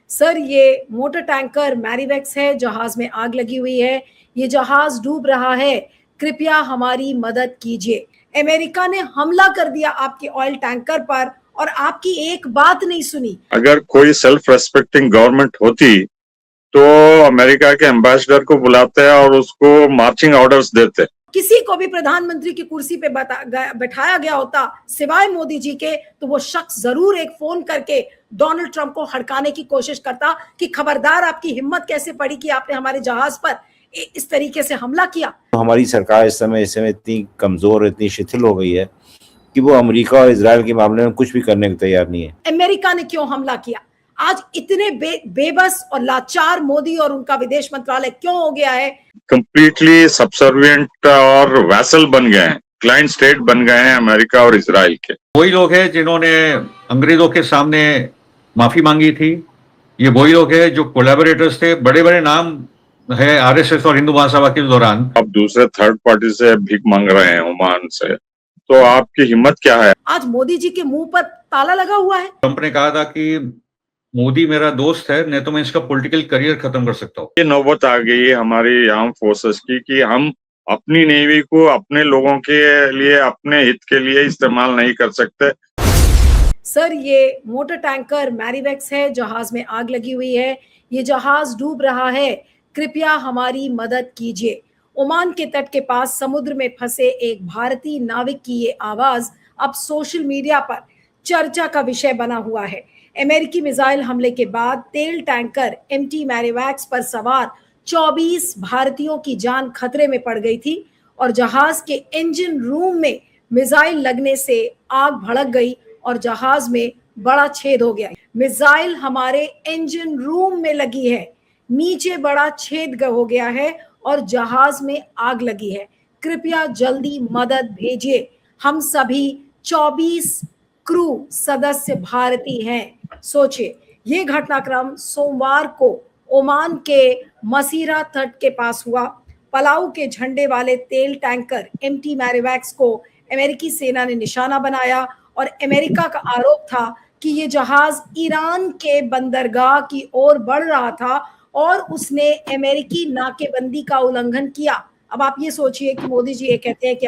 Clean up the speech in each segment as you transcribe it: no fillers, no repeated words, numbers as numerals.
Sir, ये motor tanker मैरीवेक्स है, जहाज में आग लगी हुई है। ये जहाज डूब रहा है, कृपया हमारी मदद कीजिए। अमेरिका ने हमला कर दिया आपके ऑयल टैंकर पर और आपकी एक बात नहीं सुनी। अगर कोई सेल्फ रेस्पेक्टिंग गवर्नमेंट होती तो अमेरिका के एम्बेसडर को बुलाते और उसको मार्चिंग ऑर्डर्स देते। किसी को भी प्रधानमंत्री की कुर्सी पे बैठाया गया होता सिवाय मोदी जी के, तो वो शख्स जरूर एक फोन करके डोनाल्ड ट्रंप को हड़काने की कोशिश करता कि खबरदार, आपकी हिम्मत कैसे पड़ी कि आपने हमारे जहाज पर इस तरीके से हमला किया। तो हमारी सरकार इस समय इतनी कमजोर, इतनी शिथिल हो गई है कि वो अमेरिका और इजराइल के मामले में कुछ भी करने को तैयार नहीं है। अमेरिका ने क्यों हमला किया? आज इतने बेबस और लाचार मोदी और उनका विदेश मंत्रालय क्यों हो गया है? कंप्लीटली सबसर्विएंट और वैसल बन गए हैं, क्लाइंट स्टेट बन गए हैं अमेरिका और इजराइल के। वही लोग हैं जिन्होंने अंग्रेजों के सामने माफी मांगी थी। ये वही लोग हैं जो कोलैबोरेटर्स थे। बड़े बड़े नाम है आरएसएस और हिंदू महासभा के दौरान। अब दूसरे थर्ड पार्टी से भीख मांग रहे हैं ओमान से, तो आपकी हिम्मत क्या है? आज मोदी जी के मुंह पर ताला लगा हुआ है। ट्रंप ने कहा था कि मोदी मेरा दोस्त है, नहीं तो मैं इसका पॉलिटिकल करियर खत्म कर सकता हूँ। ये नौबत आ गई है हमारी आर्म फोर्सेस की कि हम अपनी नेवी को अपने लोगों के लिए, अपने हित के लिए इस्तेमाल नहीं कर सकते। सर, ये मोटर टैंकर मैरीवेक्स है, जहाज में आग लगी हुई है। ये जहाज डूब रहा है, कृपया हमारी मदद कीजिए। ओमान के तट के पास समुद्र में फंसे एक भारतीय नाविक की ये आवाज अब सोशल मीडिया पर चर्चा का विषय बना हुआ है। अमेरिकी मिसाइल हमले के बाद तेल टैंकर एमटी मैरीवेक्स पर सवार 24 भारतीयों की जान खतरे में पड़ गई थी और जहाज के इंजन रूम में मिसाइल लगने से आग भड़क गई और जहाज में बड़ा छेद हो गया। मिसाइल हमारे इंजन रूम में लगी है, नीचे बड़ा छेद हो गया है और जहाज में आग लगी है। कृपया जल्दी मदद भेजिए। हम सभी 24 क्रू सदस्य भारतीय हैं। सोचिए, ये घटनाक्रम सोमवार को ओमान के मसीरा तट के पास हुआ। पलाऊ के झंडे वाले तेल टैंकर एमटी मैरीवेक्स को अमेरिकी सेना ने निशाना बनाया और अमेरिका का आरोप था कि ये जहाज ईरान के बंदरगाह की ओर बढ़ रहा था और उसने अमेरिकी नाकेबंदी का उल्लंघन किया। अब आप ये सोचिए कि मोदी जी ये कहते हैं कि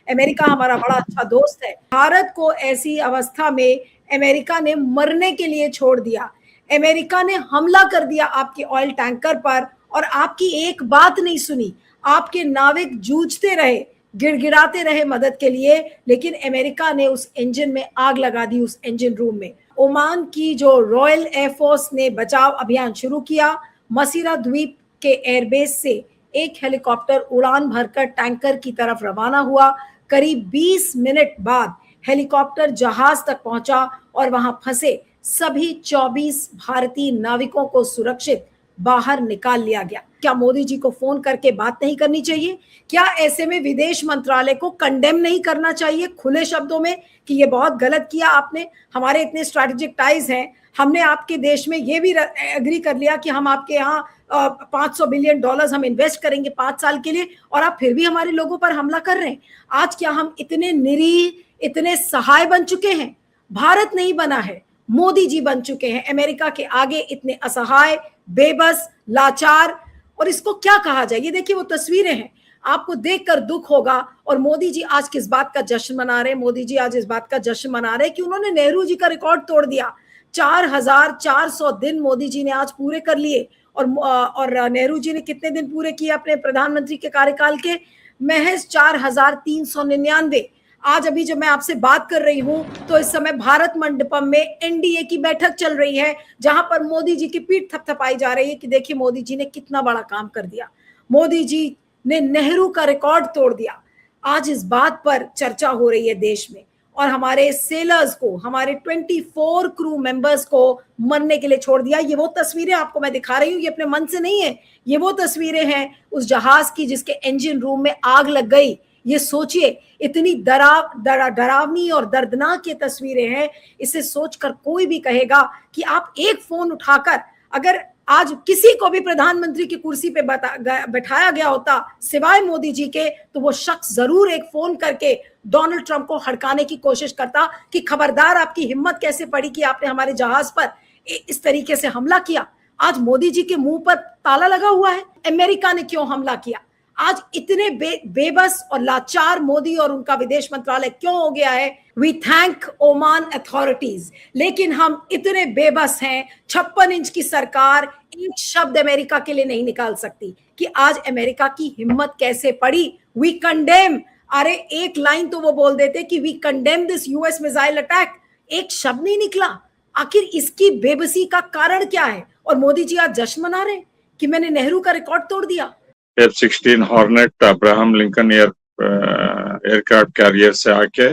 अमेरिका हमारा बड़ा अच्छा दोस्त है। भारत को ऐसी अवस्था में अमेरिका ने मरने के लिए छोड़ दिया। अमेरिका ने हमला कर दिया आपके ऑयल टैंकर पर और आपकी एक बात नहीं सुनी। आपके नाविक जूझते रहे, गिड़गिड़ाते रहे मदद के लिए, लेकिन अमेरिका ने उस इंजन में आग लगा दी, उस इंजन रूम में। ओमान की जो रॉयल एयरफोर्स ने बचाव अभियान शुरू किया। मसीरा द्वीप के एयरबेस से एक हेलीकॉप्टर उड़ान भरकर टैंकर की तरफ रवाना हुआ। करीब 20 मिनट बाद हेलीकॉप्टर जहाज तक पहुंचा और वहां फंसे सभी 24 भारतीय नाविकों को सुरक्षित बाहर निकाल लिया गया। क्या मोदी जी को फोन करके बात नहीं करनी चाहिए? क्या ऐसे में विदेश मंत्रालय को कंडेम नहीं करना चाहिए खुले शब्दों में कि ये बहुत गलत किया आपने? हमारे इतने स्ट्रैटेजिक टाइज हैं, हमने आपके देश में ये भी एग्री कर लिया कि हम आपके यहाँ $500 बिलियन हम इन्वेस्ट करेंगे 5 साल के लिए, और आप फिर भी हमारे लोगों पर हमला कर रहे हैं। आज क्या हम इतने निरीह, इतने सहाय बन चुके हैं? भारत नहीं बना है, मोदी जी बन चुके हैं अमेरिका के आगे इतने असहाय, बेबस, लाचार। और इसको क्या कहा जाए? ये देखिए वो तस्वीरें हैं, आपको देखकर दुख होगा। और मोदी जी आज किस बात का जश्न मना रहे हैं? मोदी जी आज इस बात का जश्न मना रहे हैं कि उन्होंने नेहरू जी का रिकॉर्ड तोड़ दिया। 4400 दिन मोदी जी ने आज पूरे कर लिए और नेहरू जी ने कितने दिन पूरे किए अपने प्रधानमंत्री के कार्यकाल के? महज 4399। आज अभी जब मैं आपसे बात कर रही हूं तो इस समय भारत मंडपम में एनडीए की बैठक चल रही है, जहां पर मोदी जी की पीठ थपथपाई जा रही है कि देखिए मोदी जी ने कितना बड़ा काम कर दिया, मोदी जी ने नेहरू का रिकॉर्ड तोड़ दिया। आज इस बात पर चर्चा हो रही है देश में, और हमारे सेलर्स को, हमारे 24 क्रू मेंबर्स को मरने के लिए छोड़ दिया। ये वो तस्वीरें आपको मैं दिखा रही हूँ, ये अपने मन से नहीं है, ये वो तस्वीरें हैं उस जहाज की जिसके इंजन रूम में आग लग गई। ये सोचिए, इतनी डरावनी और दर्दनाक ये तस्वीरें हैं। इसे सोचकर कोई भी कहेगा कि आप एक फोन उठाकर, अगर आज किसी को भी प्रधानमंत्री की कुर्सी पे बैठाया गया होता सिवाय मोदी जी के, तो वो शख्स जरूर एक फोन करके डोनाल्ड ट्रंप को हड़काने की कोशिश करता कि खबरदार, आपकी हिम्मत कैसे पड़ी कि आपने हमारे जहाज पर इस तरीके से हमला किया। आज मोदी जी के मुंह पर ताला लगा हुआ है। अमेरिका ने क्यों हमला किया? आज इतने बेबस और लाचार मोदी और उनका विदेश मंत्रालय क्यों हो गया है? वी थैंक ओमान अथॉरिटीज, लेकिन हम इतने बेबस हैं। 56 इंच की सरकार एक शब्द अमेरिका के लिए नहीं निकाल सकती कि आज अमेरिका की हिम्मत कैसे पड़ी। वी कंडेम, अरे एक लाइन तो वो बोल देते कि we condemn this US missile attack, एक शब्द नहीं निकला। आखिर इसकी बेबसी का कारण क्या है? और मोदी जी आज जश्न मना रहे हैं कि मैंने नेहरू का रिकॉर्ड तोड़ दिया। F-16 hornet Abraham Lincoln aircraft carrier से आके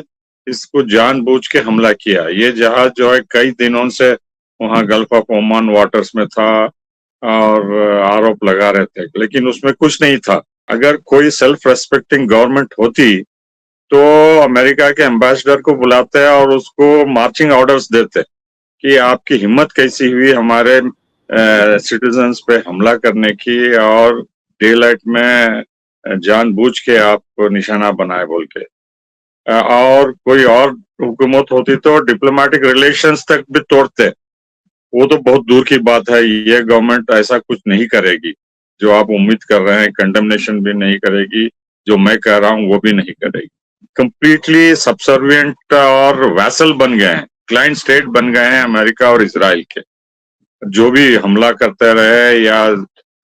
इसको जानबूझ के हमला किया। ये जहाज जो है कई दिनों से वहां गल्फ ऑफ ओमान वाटर्स में था और आरोप लगा रहे थे, लेकिन उसमें कुछ नहीं था। अगर कोई सेल्फ रेस्पेक्टिंग गवर्नमेंट होती तो अमेरिका के एम्बेसडर को बुलाते और उसको मार्चिंग ऑर्डर्स देते कि आपकी हिम्मत कैसी हुई हमारे सिटीजन्स पे हमला करने की और डे लाइट में जानबूझ के आप निशाना बनाए बोल के। और कोई और हुकूमत होती तो डिप्लोमेटिक रिलेशंस तक भी तोड़ते। वो तो बहुत दूर की बात है। ये गवर्नमेंट ऐसा कुछ नहीं करेगी जो आप उम्मीद कर रहे हैं। कंडेमनेशन भी नहीं करेगी, जो मैं कह रहा हूं वो भी नहीं करेगी। कंप्लीटली सबसर्विएंट और वैसल बन गए हैं, क्लाइंट स्टेट बन गए हैं अमेरिका और इजराइल के। जो भी हमला करते रहे या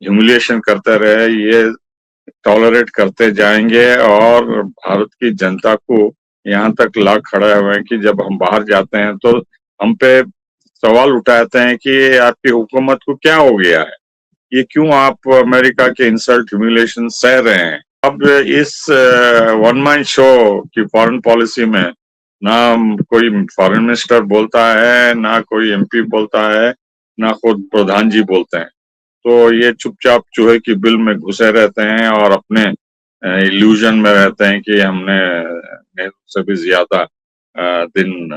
ह्यूमिलिएशन करते रहे, ये टॉलरेट करते जाएंगे और भारत की जनता को यहाँ तक ला खड़ा हुए हैं कि जब हम बाहर जाते हैं तो हम पे सवाल उठाते हैं कि आपकी हुकूमत को क्या हो गया है, ये क्यों आप अमेरिका के इंसल्ट ह्यूमिलिएशन सह रहे हैं। अब इस वन मैन शो की फॉरेन पॉलिसी में ना कोई फॉरेन मिनिस्टर बोलता है, ना कोई एमपी बोलता है, ना खुद प्रधान जी बोलते हैं। तो ये चुपचाप चूहे की बिल में घुसे रहते हैं और अपने इल्यूजन में रहते हैं कि हमने नेहरू से भी ज्यादा दिन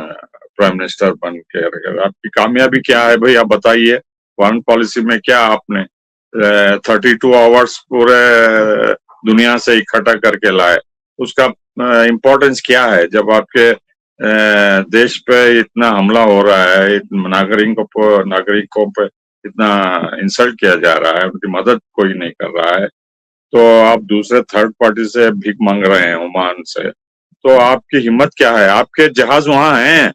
प्राइम मिनिस्टर बन के। आपकी कामयाबी क्या है भाई, आप बताइए। फॉरेन पॉलिसी में क्या आपने 32 आवर्स पूरे दुनिया से इकट्ठा करके लाए, उसका इम्पोर्टेंस क्या है जब आपके देश पे इतना हमला हो रहा है, नागरिकों पे इतना इंसल्ट किया जा रहा है, उनकी मदद कोई नहीं कर रहा है, तो आप दूसरे थर्ड पार्टी से भीख मांग रहे हैं ओमान से। तो आपकी हिम्मत क्या है? आपके जहाज वहां हैं,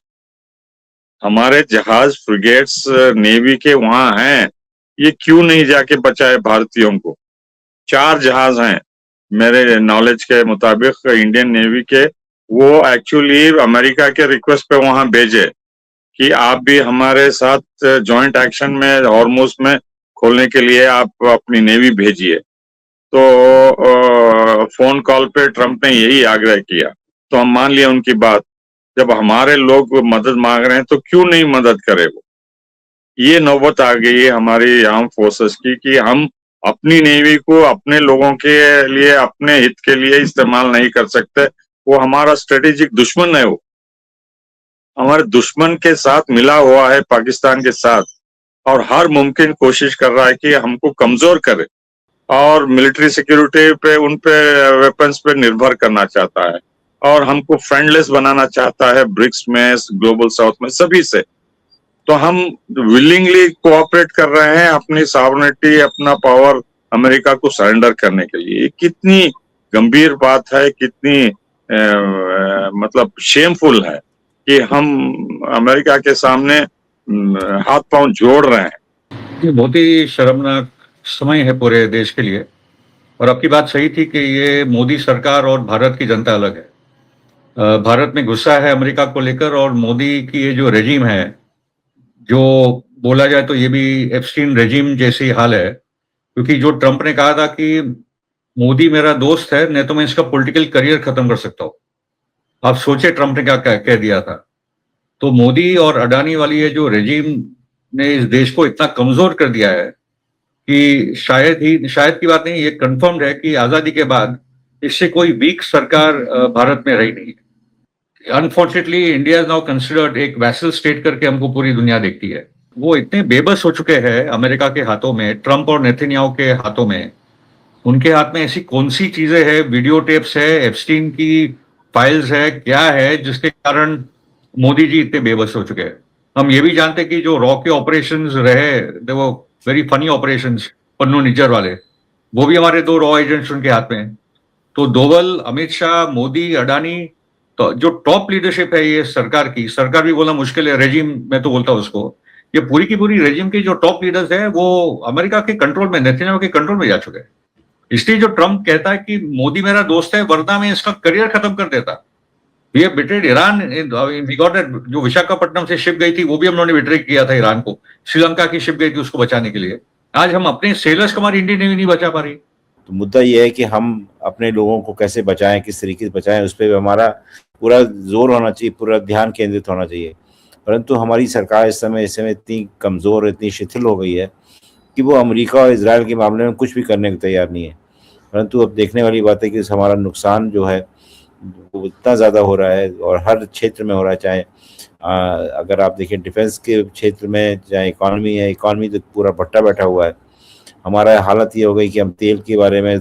हमारे जहाज फ्रिगेट्स नेवी के वहां हैं, ये क्यों नहीं जाके बचाए भारतीयों को? 4 जहाज हैं मेरे नॉलेज के मुताबिक इंडियन नेवी के, वो एक्चुअली अमेरिका के रिक्वेस्ट पे वहां भेजे कि आप भी हमारे साथ जॉइंट एक्शन में हॉर्मुज में खोलने के लिए आप अपनी नेवी भेजिए। तो फोन कॉल पे ट्रंप ने यही आग्रह किया, तो हम मान लिया उनकी बात। जब हमारे लोग मदद मांग रहे हैं तो क्यों नहीं मदद करे वो? ये नौबत आ गई है हमारी आर्म फोर्सेस की कि हम अपनी नेवी को अपने लोगों के लिए, अपने हित के लिए इस्तेमाल नहीं कर सकते। वो हमारा स्ट्रेटेजिक दुश्मन है, वो हमारे दुश्मन के साथ मिला हुआ है, पाकिस्तान के साथ, और हर मुमकिन कोशिश कर रहा है कि हमको कमजोर करे और मिलिट्री सिक्योरिटी पे, उन पे वेपन्स पे निर्भर करना चाहता है और हमको फ्रेंडलेस बनाना चाहता है ब्रिक्स में, ग्लोबल साउथ में, सभी से। तो हम विलिंगली कोऑपरेट कर रहे हैं अपनी सॉवरेनिटी, अपना पावर अमेरिका को सरेंडर करने के लिए। कितनी गंभीर बात है, कितनी मतलब शेमफुल है कि हम अमेरिका के सामने हाथ पांव जोड़ रहे हैं। ये बहुत ही शर्मनाक समय है पूरे देश के लिए। और आपकी बात सही थी कि ये मोदी सरकार और भारत की जनता अलग है। भारत में गुस्सा है अमेरिका को लेकर, और मोदी की ये जो रेजिम है, जो बोला जाए तो ये भी एप्स्टीन रेजिम जैसी हाल है। क्योंकि जो ट्रंप ने कहा था कि मोदी मेरा दोस्त है, नहीं तो मैं इसका पॉलिटिकल करियर खत्म कर सकता हूं। आप सोचे ट्रंप ने क्या कह दिया था। तो मोदी और अडानी वाली ये जो रेजिम ने इस देश को इतना कमजोर कर दिया है कि शायद की बात नहीं, ये कंफर्म्ड है कि आजादी के बाद इससे कोई वीक सरकार भारत में रही नहीं है। Unfortunately India is now considered एक वैसल स्टेट करके हमको पूरी दुनिया देखती है। वो इतने बेबस हो चुके हैं अमेरिका के हाथों में, ट्रंप और नेतन्याहू के हाथों में। उनके हाथ में ऐसी कौन सी चीजें हैं, वीडियो टेप्स है, एप्स्टीन की फाइल्स है, क्या है जिसके कारण मोदी जी इतने बेबस हो चुके हैं। हम ये भी जानते कि जो रॉ के ऑपरेशंस रहे, दे वो very funny operations, Pannu Nijjar वाले, वो भी हमारे 2 रॉ एजेंट्स उनके हाथ में हैं। तो डोवल, अमित शाह, मोदी, अडानी, तो जो टॉप लीडरशिप है ये सरकार की, सरकार भी बोलना मुश्किल है, रेजिम मैं तो बोलता हूं उसको, ये पूरी की पूरी रेजिम की जो टॉप लीडर्स है वो अमेरिका के कंट्रोल में, नेतन्याहू के कंट्रोल में जा चुके हैं। इसलिए जो ट्रम्प कहता है कि मोदी मेरा दोस्त है, वरना मैं इसका करियर खत्म कर देता। We have betrayed Iran, we got that, जो विशाखापट्टनम से शिप गई थी वो भी हम लोगों ने बिट्रे किया था ईरान को, श्रीलंका की शिप गई थी उसको बचाने के लिए। आज हम अपने सेलर्स को हमारी इंडियन नेवी नहीं बचा पा रही। तो मुद्दा यह है कि हम अपने लोगों को कैसे बचाएं, किस तरीके से बचाएं, उस पर हमारा पूरा जोर होना चाहिए, पूरा ध्यान केंद्रित होना चाहिए। परंतु हमारी सरकार इस समय इतनी कमज़ोर, इतनी शिथिल हो गई है कि वो अमेरिका और इजराइल के मामले में कुछ भी करने को तैयार नहीं है। परंतु अब देखने वाली बात है कि हमारा नुकसान जो है वो इतना ज़्यादा हो रहा है और हर क्षेत्र में हो रहा है, चाहे अगर आप देखें डिफेंस के क्षेत्र में, चाहे इकॉनमी है, इकॉनमी तो पूरा भट्टा बैठा हुआ है। हमारा हालत ये हो गई कि हम तेल के बारे में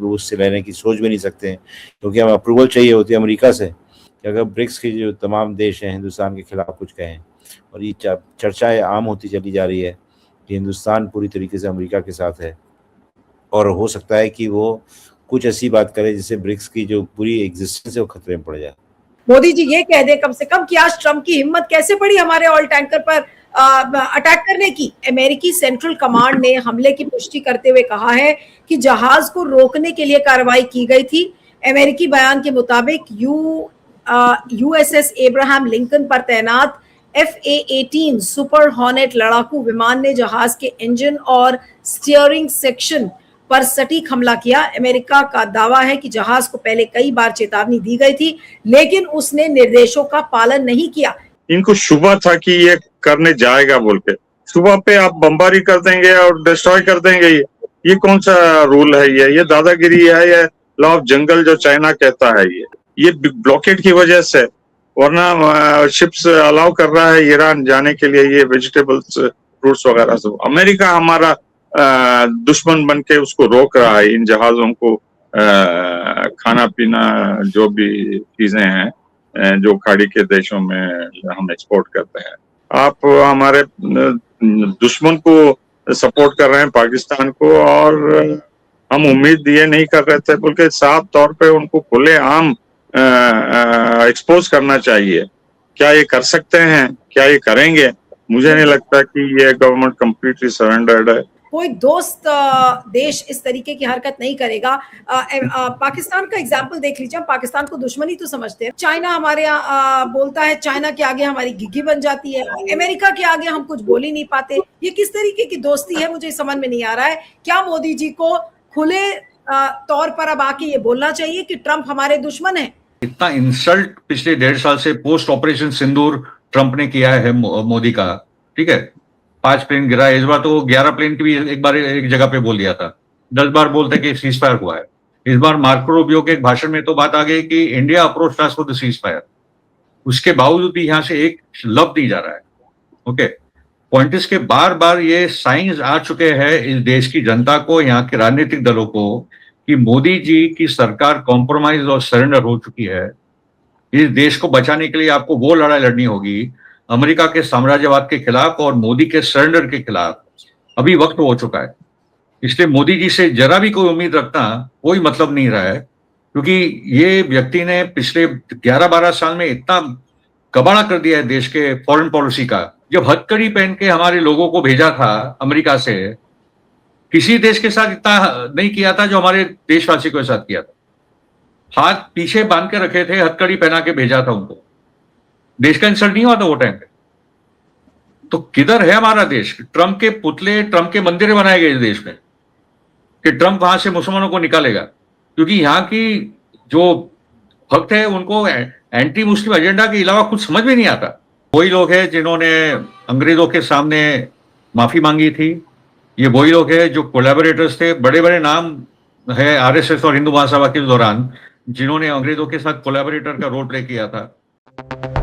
रूस से लेने की सोच भी नहीं सकते हैं, क्योंकि हमें अप्रूवल चाहिए होती है अमेरिका से कि अगर ब्रिक्स के जो तमाम देश हैं हिंदुस्तान के खिलाफ कुछ कहें। और ये चर्चाएँ आम होती चली जा रही है कि हिंदुस्तान पूरी तरीके से अमेरिका के साथ है और हो सकता है कि वो कुछ ऐसी बात करे जिससे ब्रिक्स की जो पूरी एग्जिस्टेंस है वो खतरे में पड़ जाए। मोदी जी ये कह दे कम से कम कि आज ट्रम्प की हिम्मत कैसे पड़ी हमारे ऑयल टैंकर पर अटैक करने की। अमेरिकी सेंट्रल कमांड ने हमले की पुष्टि करते हुए कहा है कि जहाज को रोकने के लिए कार्रवाई की गई थी। अमेरिकी बयान के मुताबिक यूएसएस एब्राहम लिंकन पर तैनात FA-18 सुपर हॉर्नेट लड़ाकू विमान ने जहाज के इंजन और स्टीयरिंग सेक्शन पर सटीक हमला किया। अमेरिका का दावा है कि जहाज को पहले कई बार चेतावनी दी गई थी, लेकिन उसने निर्देशों का पालन नहीं किया। इनको शुबा था कि ये करने जाएगा बोल के, सुबह पे आप बमबारी कर देंगे और डिस्ट्रॉय कर देंगे। ये कौन सा रूल है? ये दादागिरी है, ये लॉ ऑफ जंगल जो चाइना कहता है। ये ब्लॉकेड की वजह से, वरना शिप्स अलाउ कर रहा है ईरान जाने के लिए, ये वेजिटेबल्स, फ्रूट्स वगैरह सब। अमेरिका हमारा दुश्मन बन के उसको रोक रहा है, इन जहाजों को खाना पीना जो भी चीजें हैं जो खाड़ी के देशों में हम एक्सपोर्ट करते हैं। आप हमारे दुश्मन को सपोर्ट कर रहे हैं, पाकिस्तान को, और हम उम्मीद ये नहीं कर रहे थे, बल्कि साफ तौर पे उनको खुलेआम एक्सपोज करना चाहिए। क्या ये कर सकते हैं? क्या ये करेंगे? मुझे नहीं लगता कि ये गवर्नमेंट कंप्लीटली सरेंडर्ड है। कोई दोस्त देश इस तरीके की हरकत नहीं करेगा। पाकिस्तान का एग्जाम्पल देख लीजिए, हम पाकिस्तान को दुश्मनी तो समझते हैं। चाइना हमारे यहाँ बोलता है, चाइना के आगे हमारी घिघी बन जाती है, अमेरिका के आगे हम कुछ बोल ही नहीं पाते। ये किस तरीके की दोस्ती है, मुझे समझ में नहीं आ रहा है। क्या मोदी जी को खुले तौर पर अब आके ये बोलना चाहिए कि ट्रंप हमारे दुश्मन है? इतना इंसल्ट पिछले 1.5 साल से पोस्ट ऑपरेशन सिंदूर ट्रंप ने किया है मोदी का, ठीक है। 5 प्लेन गिरा, इस बार तो 11 प्लेन की भी एक बार एक जगह पे बोल दिया था। 10 बार बोलते कि सीज फायर हुआ है। इस बार मार्को रूबियो के एक भाषण में तो बात आ गई कि India approach for the cease fire. उसके बावजूद भी यहाँ से एक लब दी जा रहा है। ओके, पॉइंट इसके बार बार ये साइंस आ चुके हैं इस देश की जनता को, यहाँ के राजनीतिक दलों को, कि मोदी जी की सरकार कॉम्प्रोमाइज और सरेंडर हो चुकी है। इस देश को बचाने के लिए आपको वो लड़ाई लड़नी होगी अमेरिका के साम्राज्यवाद के खिलाफ और मोदी के सरेंडर के खिलाफ। अभी वक्त हो चुका है। इसलिए मोदी जी से जरा भी कोई उम्मीद रखना कोई मतलब नहीं रहा है, क्योंकि ये व्यक्ति ने पिछले 11-12 साल में इतना कबाड़ा कर दिया है देश के फॉरेन पॉलिसी का। जब हथकड़ी पहन के हमारे लोगों को भेजा था अमेरिका से, किसी देश के साथ इतना नहीं किया था जो हमारे देशवासी के साथ किया था। हाथ पीछे बांध के रखे थे, हथकड़ी पहना के भेजा था उनको। देश का इंसल्ट नहीं हुआ था वो टाइम पे। तो किधर है हमारा देश? ट्रंप के पुतले, ट्रंप के मंदिर बनाए गए इस देश में कि ट्रंप वहां से मुसलमानों को निकालेगा, क्योंकि यहाँ की जो भक्त है उनको एंटी मुस्लिम एजेंडा के अलावा कुछ समझ में नहीं आता। वही लोग हैं जिन्होंने अंग्रेजों के सामने माफी मांगी थी। ये वही लोग हैं जो कोलैबोरेटर्स थे, बड़े बड़े नाम है आरएसएस और हिंदू महासभा के दौरान, जिन्होंने अंग्रेजों के साथ कोलैबोरेटर का रोल प्ले किया था।